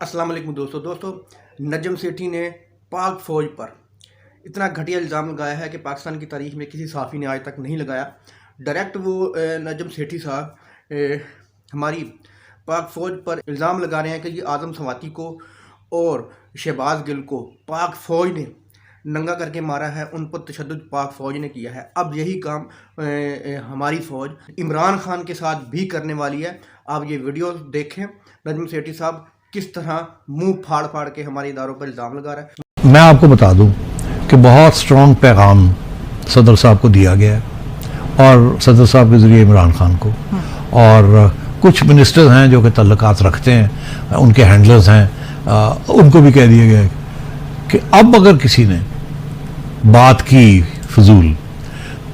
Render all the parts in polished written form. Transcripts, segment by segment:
अस्सलाम वालेकुम दोस्तों नजम सेठी ने पाक फ़ौज पर इतना घटिया इल्ज़ाम लगाया है कि पाकिस्तान की तारीख़ में किसी सहाफ़ी ने आज तक नहीं लगाया। डायरेक्ट वो नजम सेठी साहब हमारी पाक फ़ौज पर इल्ज़ाम लगा रहे हैं कि ये आज़म सवाती को और शहबाज गिल को पाक फ़ौज ने नंगा करके मारा है, उन पर तशद्दुद पाक फ़ौज ने किया है। अब यही काम हमारी फ़ौज इमरान खान के साथ भी करने वाली है। आप ये वीडियो देखें, नजम सेठी साहब किस तरह मुंह फाड़ फाड़ के हमारे इदारों पर इल्ज़ाम लगा रहा है। मैं आपको बता दूं कि बहुत स्ट्रॉन्ग पैगाम सदर साहब को दिया गया है और सदर साहब के ज़रिए इमरान खान को, और कुछ मिनिस्टर्स हैं जो कि तल्लुकात रखते हैं, उनके हैंडलर्स हैं, उनको भी कह दिया गया है कि अब अगर किसी ने बात की फजूल,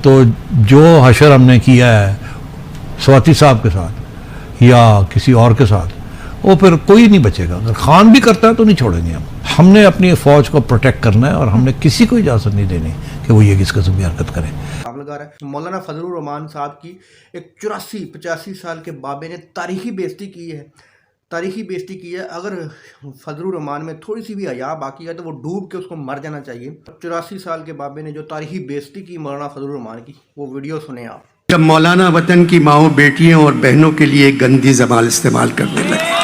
तो जो हशर हमने किया है स्वाति साहब के साथ या किसी और के साथ, वो फिर कोई नहीं बचेगा। अगर खान भी करता है तो नहीं छोड़ेंगे हम। हमने अपनी फ़ौज को प्रोटेक्ट करना है और हमने किसी को इजाज़त नहीं देनी कि वो ये किस किस्म की हरकत करे। लगा रहा है मौलाना फजलुर रहमान साहब की एक 84-85 साल के बाबे ने तारीखी बेइज्जती की है, तारीखी बेइज्जती की है। अगर फजलुर रहमान में थोड़ी सी भी हया बाकी है तो वो डूब के उसको मर जाना चाहिए। 84 साल के बाबे ने जो तारीखी बेइज्जती की मौलाना फजलुर रहमान की, वो वीडियो सुने आप। जब मौलाना वतन की माओ बेटियों और बहनों के लिए गंदी ज़बान इस्तेमाल करने लगे,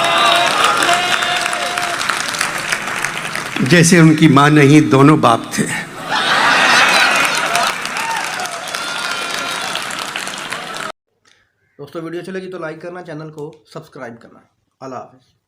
जैसे उनकी माँ नहीं दोनों बाप थे। दोस्तों वीडियो चलेगी तो लाइक करना, चैनल को सब्सक्राइब करना। अल्लाह हाफ़िज़।